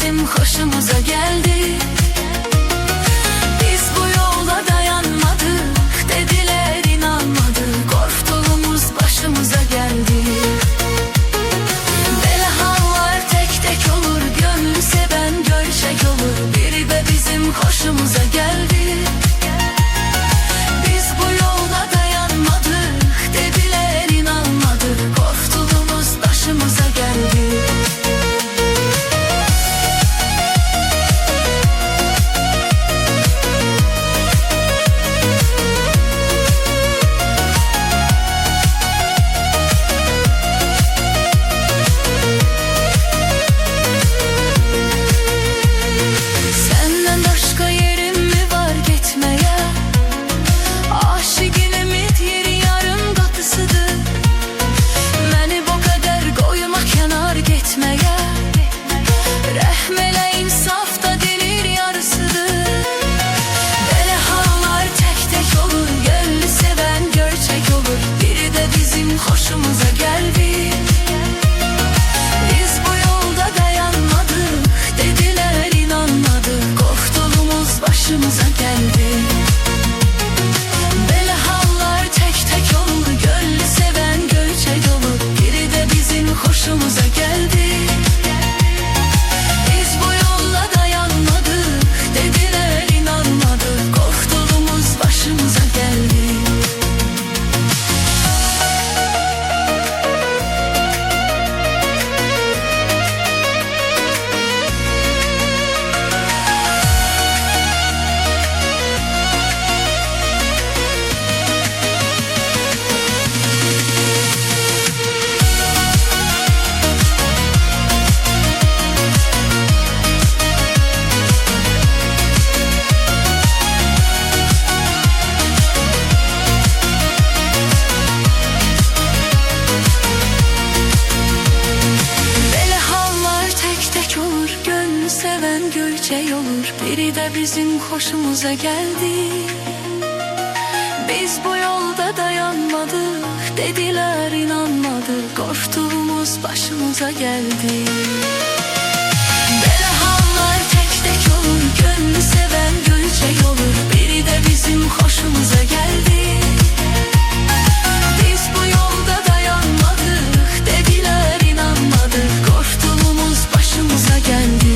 bizim hoşumuza geldi. Biz bu yola dayanmadık dediler, inanmadık. Korktuğumuz başımıza geldi. Belahalar tek tek olur, gönlü seven gerçek olur. Biri de bizim hoşumuza geldi. Biz bu yola dayanmadık dediler, inanmadık. Korktuğumuz başımıza geldi. Hoşumuza geldi. Biz bu yolda dayanmadık dediler, inanmadık. Korktuğumuz başımıza geldi. Belahalar tek tek olur, gönlü seven gerçek olur. Biri de bizim hoşumuza geldi. Biz bu yolda dayanmadık dediler, inanmadık. Korktuğumuz başımıza geldi. Seven gerçek olur, biri de bizim hoşumuza geldi. Biz bu yolda dayanmadık dediler, inanmadık. Korktuğumuz başımıza geldi. Belahalar tek tek olur, gönlü seven gerçek olur. Biri de bizim hoşumuza geldi. Biz bu yolda dayanmadık dediler, inanmadık. Korktuğumuz başımıza geldi.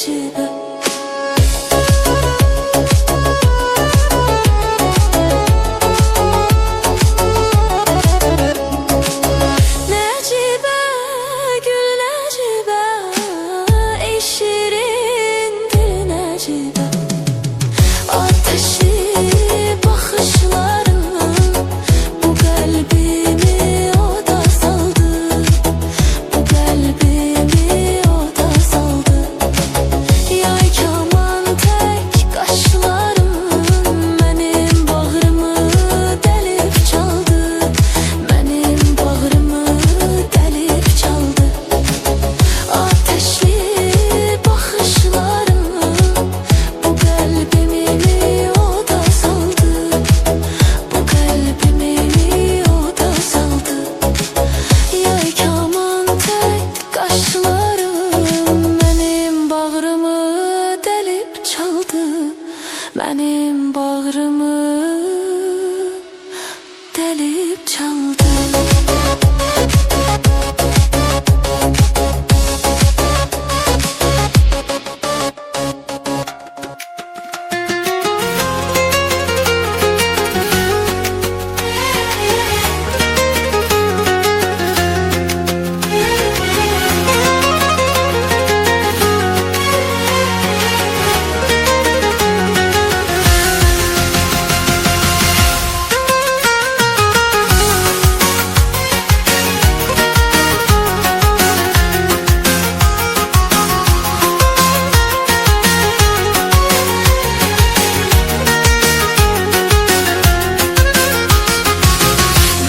Necibə Necibə, gül Necibə, ey şirin dil Necibə, ateşi bakışların bu kalbimi oda saldı, bu kalbimi oda saldı. Yay kaman tek kaşların benim bağrımı delip çaldı, benim bağrımı delip çaldı. Ateşli bakışların bu kalbimi oda saldı, bu kalbimi oda saldı. Yay kaman tek kaşların benim bağrımı delip çaldı, benim bağrımı delip çaldı.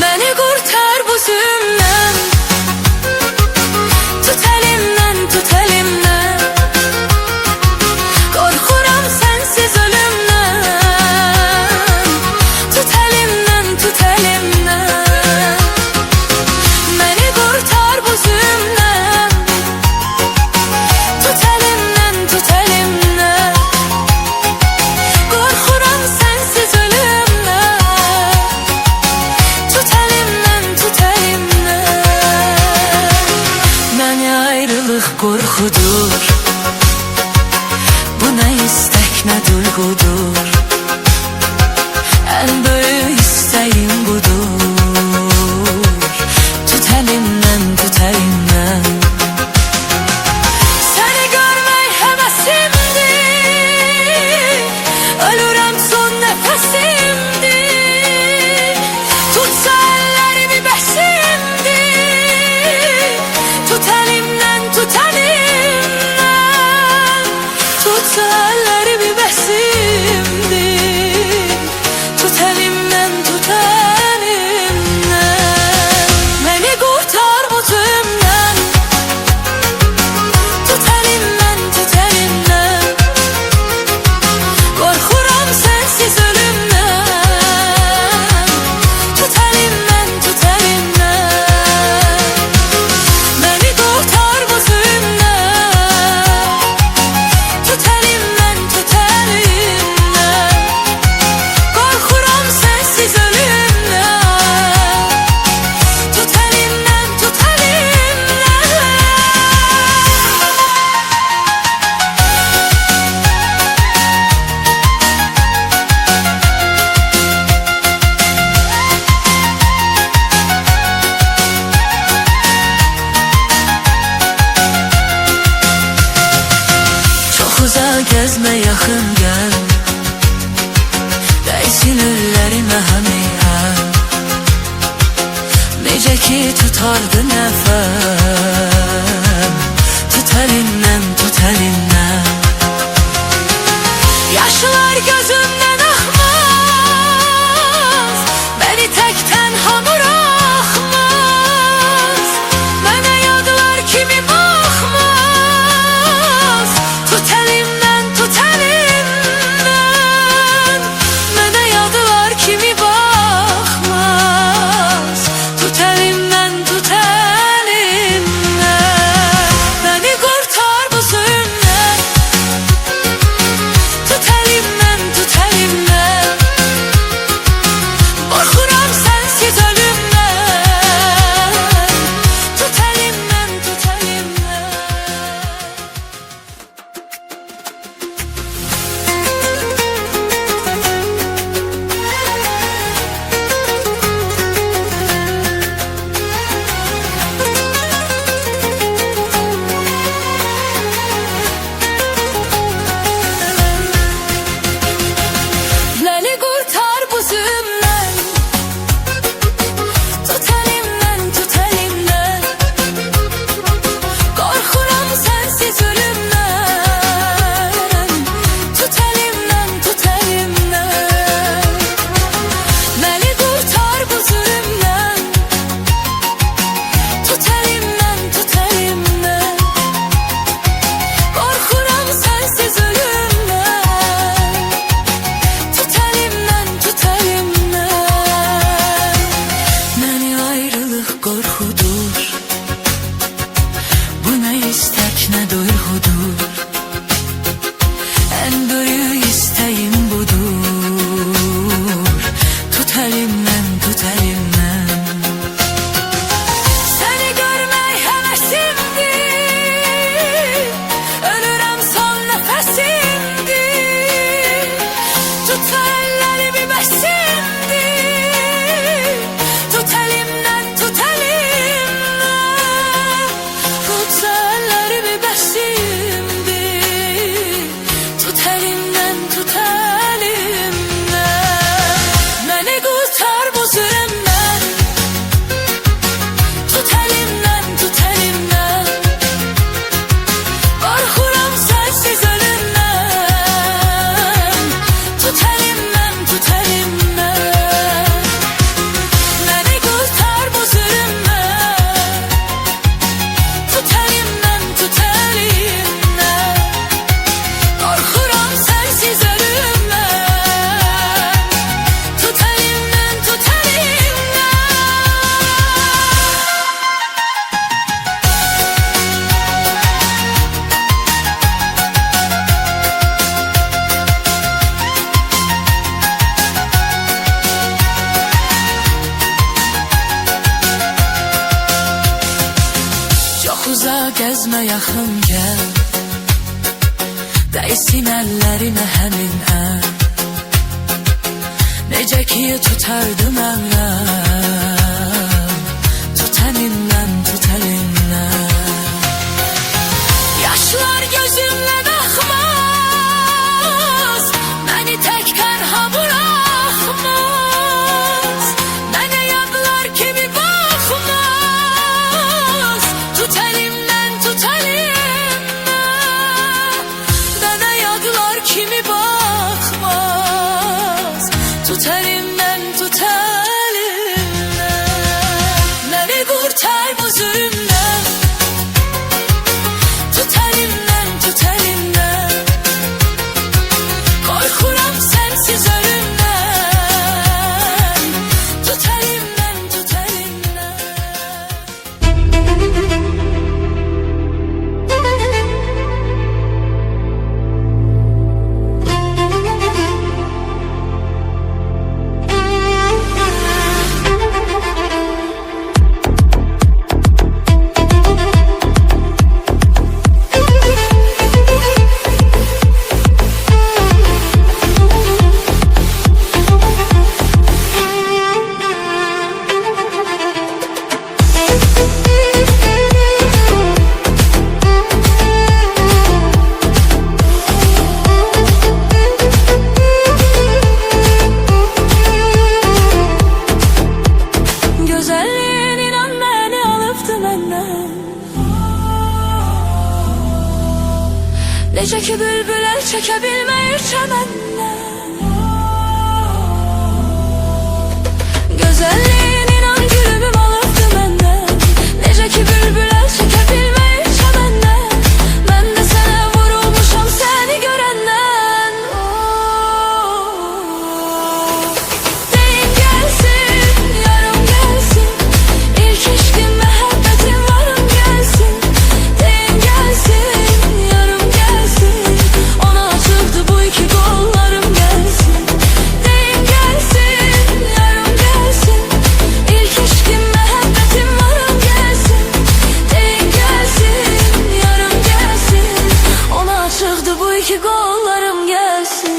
Beni kurtar bu zulümden, tut elimden, tut elimden. Korkuram sensiz ölümden, tut elimden, tut elimden. Beni kurtar bu zulümden, tut elimden, tut elimden. Korkuram sensiz ölümden, tut elimden, tut elimden. Beni ayrılık korkudur, bu ne istek ne duygudur. En büyük isteğim budur, tut elimden, tut elimden. Seni görmek hevesimdir, ölürüm son nefesimdir. Tutsa ellerimi besimdir, tut elimden, tut elimden. Tutsa ellerimi besimdir, tut elimden, tut elimden. Beni kurtar bu zulümden, tut elimden, tut elimden. Korkuram sensiz ölümden, tut elimden, tut elimden. Beni kurtar bu zulümden, tut elimden, tut elimden. Korkuram sensiz ölümden, tut elimden, tut elimden. Çok uzağa gezme, yakın gel, değsin ellerime hem hem. Necə ki tutardı nəfəm, tut elimden, tut elimden. Yaşlar gözümden akmaz, beni tek tenha bırakmaz. Bana yadlar kimi bakmaz, tut elimden, tut elimden. Bana yadlar kimi bakmaz, tut elimden, tut elimden. Beni kurtar bu zulümden, gezme yaxın gəl, dəysin əllərinə həmin əl. Necə ki tutardım əvvəl, tut əlindən, tut əlindən. Yaşlar gözümdən axmaz, məni tək tənha buraxmaz. Mənə yadlar kimi baxmaz, tut əlimdən, tut əlimdən. Mənə yadlar kimi baxmaz, tut əlimdən, tut əlimdən. Məni qurtar bu zülmdən, tut əlimdən, tut əlimdən. Qorxuram sənsiz ölümdən, tut əlimdən, tut əlimdən. Gözəlliyin inan məni alıbdı məndən, necə ki bülbül əl çəkə bilməyir çəməndən. Gözəlliyin inan gülümüm alıbdı məndən, necə ki bülbül əl çəkə bilməyir çəməndən. Mən də sənə vurulmuşam səni görəndən. Deyin gəlsin, yarım gəlsin, İlk eşqim məhəbbətim varım gəlsin. Deyin gəlsin, yarım gəlsin, ona açıldı bu iki qollarım gəlsin. Deyin gəlsin, yarım gəlsin, İlk eşqim məhəbbətim varım gəlsin. Deyin gəlsin, yarım gəlsin, ona açıldı bu iki qollarım gəlsin.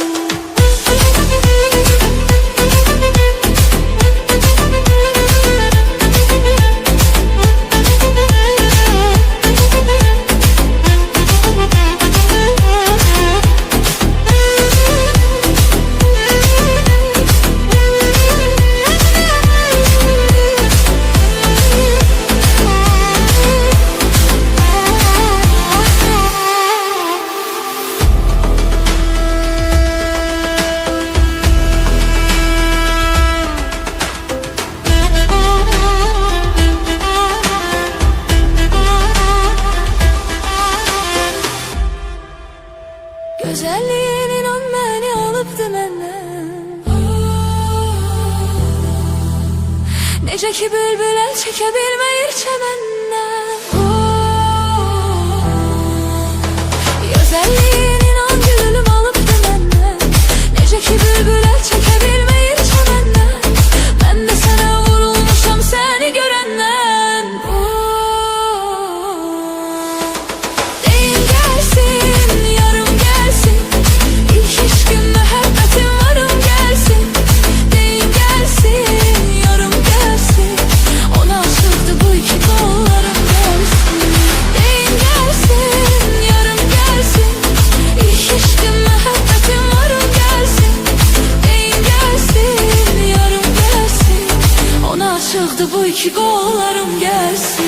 Gözəlliyin inan məni alıbdı məndən, necə ki bülbül əl çəkə bilməyir çəməndən. Gözəlliyin inan gülüm alıbdı məndən, necə ki bülbül əl çəkə bilməyir çəməndən. Mən də sənə vurulmuşam səni görəndən. Deyin gəlsin, yarım gəlsin, İlk eşqim məhəbbətim varım gəlsin. Deyin gəlsin, yarım gəlsin, ona açıldı bu iki qollarım gəlsin. Deyin gəlsin, yarım gəlsin, İlk eşqim məhəbbətim varım gəlsin. Deyin gəlsin, yarım gəlsin, ona açıldı bu iki qollarım gəlsin.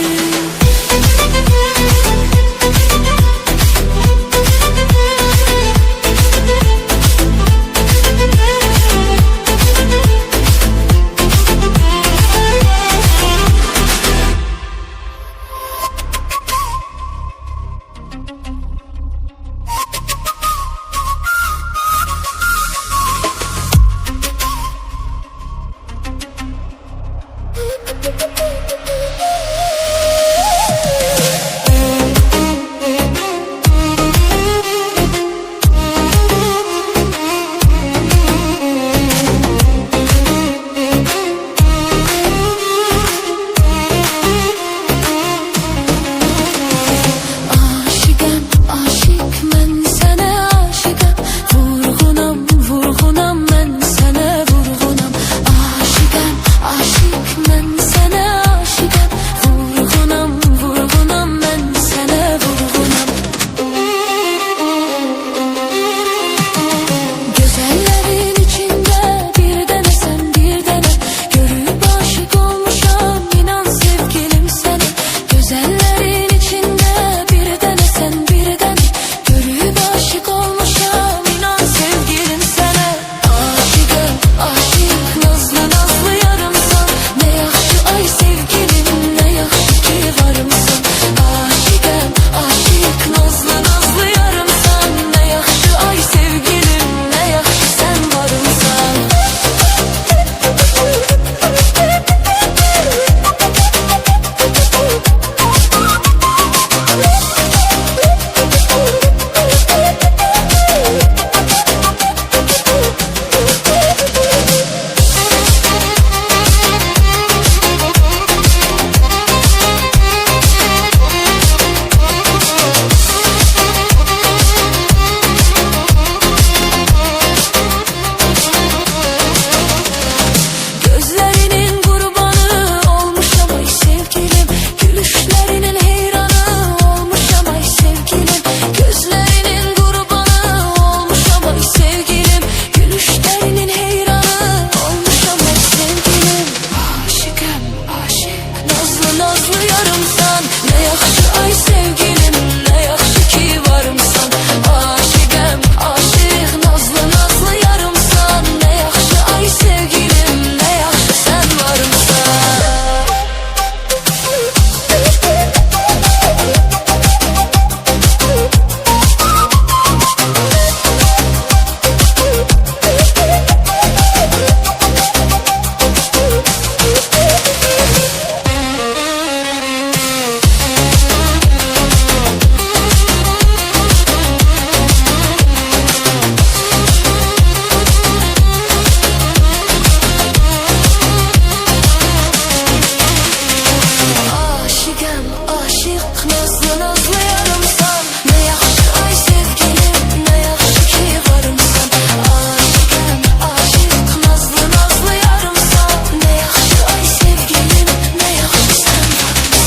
aşık olmuşam inan sevgilim sana. Aşıkım aşık nazlı nazlı yarımsan. Ne yaxşı ay sevgilim ne yaxşı ki varımsan. Aşıkım aşık nazlı nazlı yarımsan. Ne yaxşı ay sevgilim ne yaxşı sen varımsan. Gözlerinin kurbanı olmuşam ay sevgilim. Gülüşlerinin heyranı olmuşam ay sevgilim. Gözlerinin kurbanı olmuşam ay sevgilim. Gülüşlerinin heyranı olmuşam ay sevgilim. Aşıkım aşık nazlı nazlı yarımsan. Ne yaxşı ay sevgilim ne yaxşı ki varımsan. Aşıkım aşık nazlı nazlı yarımsan. Ne yaxşı ay sevgilim ne yaxşı sen varımsan. Aşıkım aşık nazlı nazlı yarımsan. Ne yaxşı ay sevgilim ne yaxşı ki varımsan. Aşıkım aşık nazlı nazlı yarımsan. Ne yaxşı ay sevgilim ne yaxşı sen varımsan.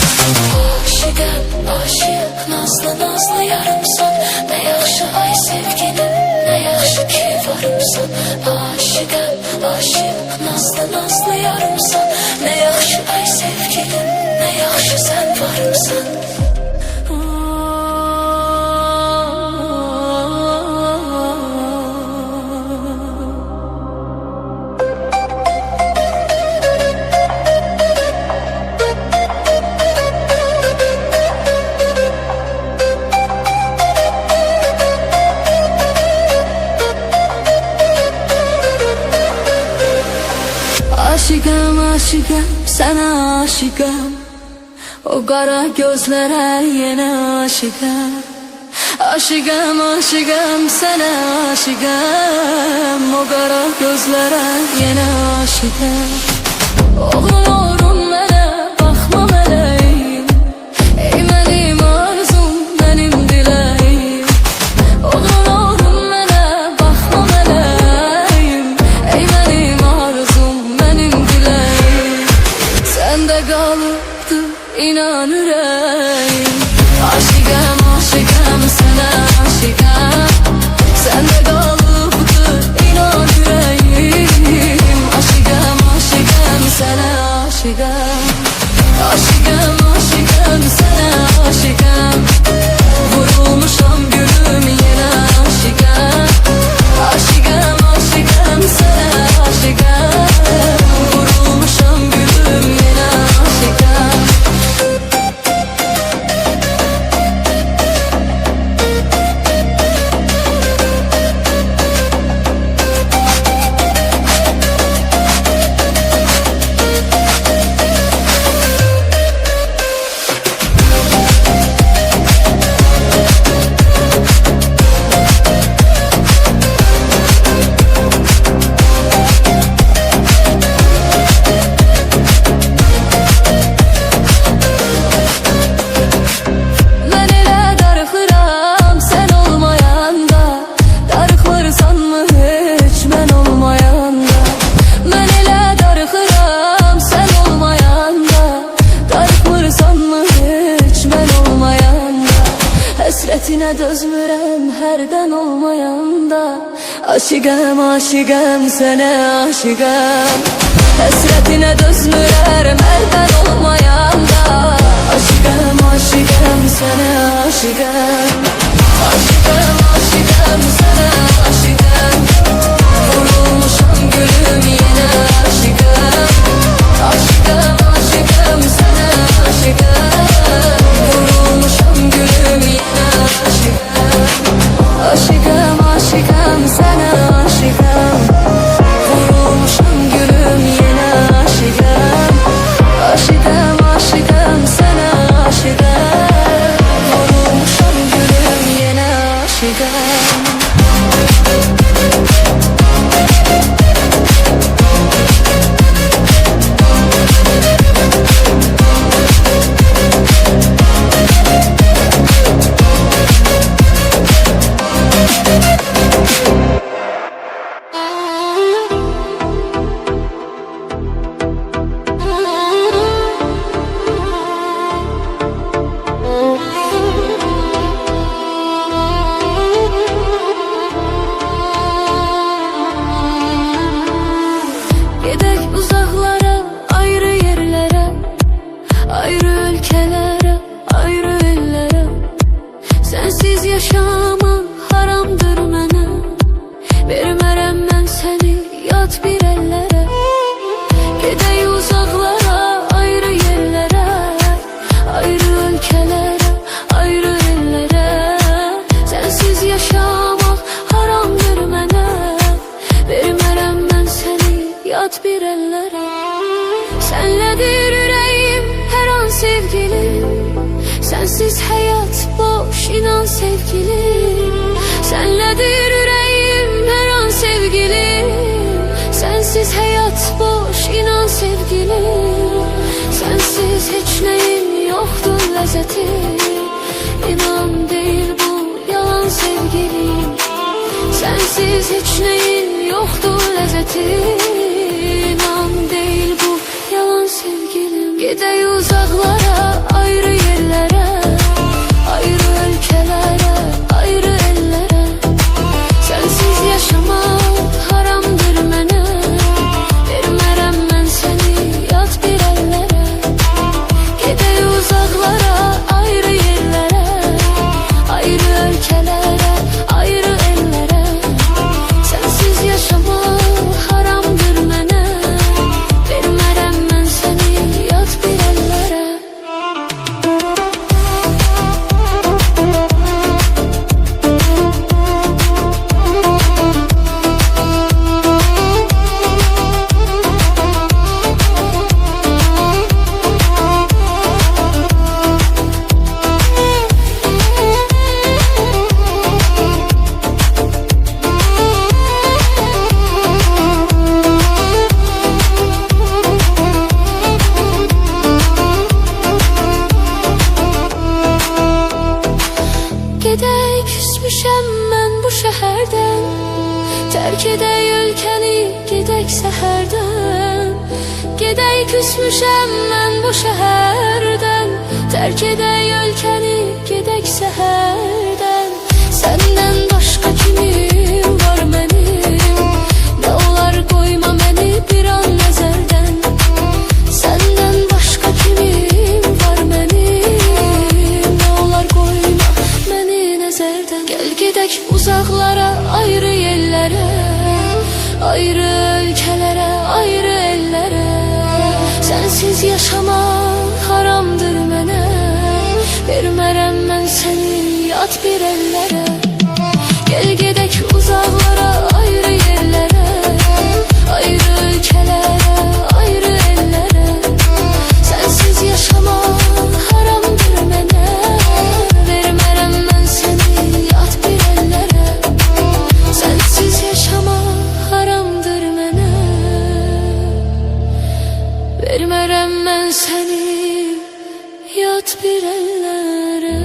Aşıkım aşık nazlı nazlı yarımsan. Ne yaxşı ay sevgilim ne yaxşı ki varımsan. Aşıkım aşık nazlı nazlı yarımsan. Ne yaxşı ay sevgilim ne yaxşı sen varımsan. Aşıkım aşıkım sana aşıkım. O qara gözlərə yenə aşıqam. Aşıqam aşıqam sənə aşıqam. O qara gözlərə yenə aşıqam. Oğlum oğlum mənə baxma mələyim. Ey mənim arzum mənim diləyim. Oğlum oğlum mənə baxma mələyim. Ey mənim arzum mənim diləyim. Səndə qalıbdı inan ürəyim. Aşıqam aşıqam sənə aşıqam. Səndə qalıbdı inan ürəyim. Aşıqam aşıqam sənə aşıqam. Aşıqam aşıqam sənə aşıqam. Vurulmuşam gülüm yenə aşıqam. Aşıqam aşıqam sənə aşıqam. Vurulmuşam gülüm yenə aşıqam. Həsrətinə dözmürəm hərdən olmayanda. Aşıqam aşıqam sənə aşıqam. Həsrətinə dözmürəm hərdən olmayanda. Aşıqam aşıqam sənə aşıqam. Aşıqam aşıqam sana aşıkam. Vurulmuşam gülüm yine aşıkam. Aşıkam aşıkam sana aşıkam. Vurulmuşam gülüm yine aşıkam. Gedek uzaklara, ayrı yerlere, ayrı ülkelere, ayrı ellere. Sensiz yaşamak haramdır mənə. Vermərəm mən səni yad bir ellere. Gedek uzaklara, ayrı yerlere, ayrı ülkelere, ayrı ellere. Sensiz yaşamak haramdır mənə. Vermərəm mən səni yad bir ellere. Senledir yüreğim her an sevgilim. Sensiz hayat boş inan sevgilim. Senledir yüreğim her an sevgilim. Sensiz hayat boş inan sevgilim. Sensiz hiç neyim yoktur lezzeti. İnan değil bu yalan sevgilim. Sensiz hiç neyim yoktur lezzeti. İnan değil bu yalan sevgilim. Gidey uzaklara, ayrı yerlere, ayrı ülkelere, ayrı ellere. Sensiz yaşamak haramdır mənə. Vermərəm mən səni yad bir ellere. Gidey uzaklara, ayrı yerlere, ayrı ülkelere, ayrı ellere. Sensiz yaşamak haramdır mənə. Vermərəm mən səni yad bir ellere. Gedək küsmüşəm mən bu şəhərdən. Tərk edək ölkəni, gedək səhərdən. Gedək küsmüşəm mən bu şəhərdən. Tərk edək ölkəni, gedək səhərdən. Səndən başqa kimim var mənim? Nə olar qoyma məni bir an nəzərdən. Səndən başqa kimim var mənim? Nə olar qoyma məni nəzərdən. Gəl gedək uzaqlara, ayrı yerlərə, ayrı ölkələrə, ayrı ellere. Sensiz yaşamak haramdır mənə. Vermərəm mən səni yad bir ellere. Gel gedək uzaqlara, ayrı yerlərə, ayrı ölkələrə, ayrı ellere. Sensiz yaşamak haramdır mənə. Vermərəm mən səni yad bir ellere. Sensiz yaşamak haramdır mənə. Vermərəm mən səni yad bir ellere.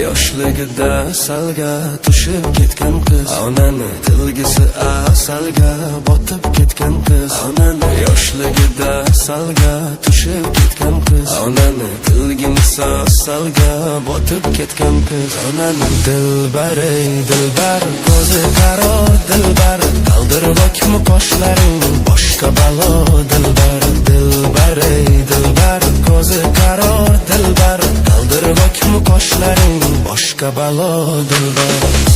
Yoshligida salga tushib ketgan qiz, onani tilgisi asalga botib ketgan qiz. Onani yoshligida salga tushib ketgan qiz, onani tilgisi asalga botib ketgan qiz. Onani dilbar ey dilbar, ko'zi qaro dilbar, qaldirvokmi qoshlaring boshqa balo dilbar. Dilbar ey dilbar, ko'zi qaro dilbar, qaldirvokmi boshqa balo dilbar.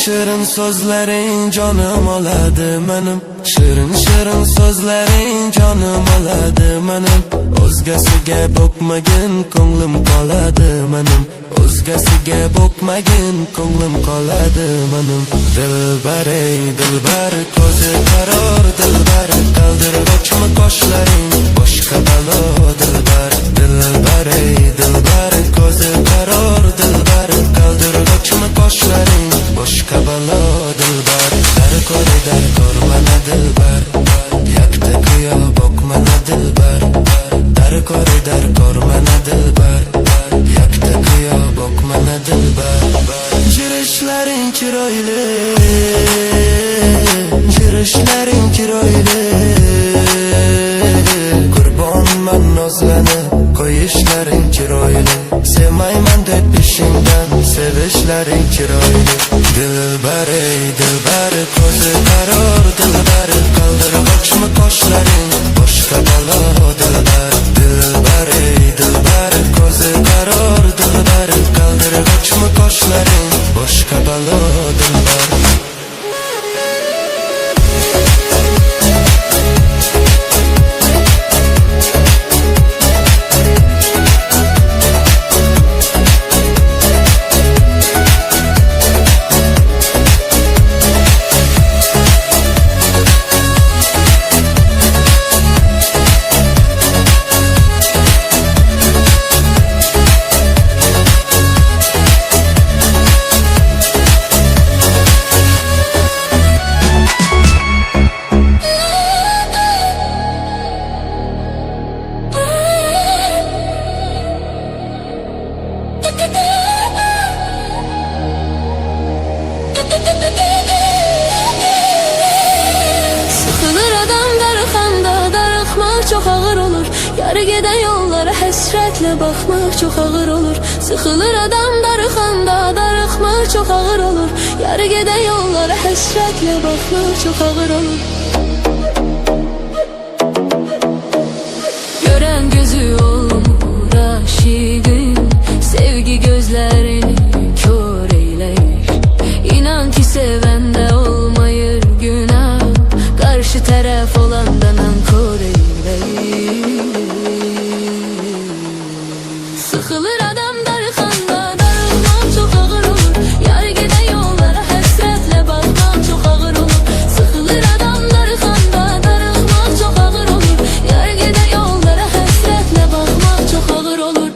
Shirin sözlerin canım oladı benim. Shirin sözlerin canım oladı benim. O'zgasiga boqmagin ko'nglim qoladi menim. O'zgasiga boqmagin ko'nglim qoladi menim. Dilbar ey dilbar, ko'zi qaror dilbar, qaldirg'ochmi qoshlaring boshqa balo dilbar. Dilbar ey dilbar, ko'zi qaror dilbar, qaldirg'ochmi qoshlaring boshqa balo dilbar. Dar kor mana dilbar, yakta kuyo boqmana dilbar. Dar kor mana dilbar, yakta kuyo boqmana dilbar. Jirishlaring chiroyli, jirishlaring chiroyli, qurbonman nozlanib qo'yishlaring chiroyli. Sevmayman deb ishingdan sevishlaring chiroyli. Dilbar ey dilbar, ko'zi qaror dilbar, qaldirg'ochmi qoshlaring boshqa balo dilbar. Dilbar ey dilbar, ko'zi qaror dilbar, qaldirg'ochmi qoshlaring boshqa balo dilbar. Sıkılır adam darıxanda, darıxmaq çok ağır olur. Yarı gedən yollara həsrətlə baxmaq çok ağır olur. Sıxılır adam darıxanda, darıxmaq çok ağır olur. Yarı gedən yollara həsrətlə baxmaq çok ağır olur. Görən gözü olmur aşiqin, sevgi gözlərini kör eyləyir. İnan ki sevəndə olmayır günah, karşı tərəf olanda nankor eyləyir. Sıxılır adam darıxanda, darıxmaq çox ağır olur. Yarı gedən yollara həsrətlə baxmaq çox ağır olur. Sıxılır adam darıxanda, darıxmaq çox ağır olur. Yarı gedən yollara həsrətlə baxmaq çox ağır olur.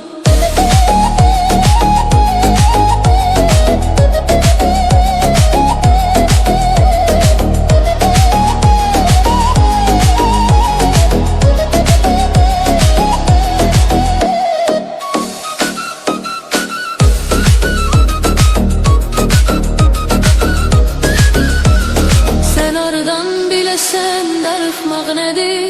Sen aradan biləsən darıxmaq nədir?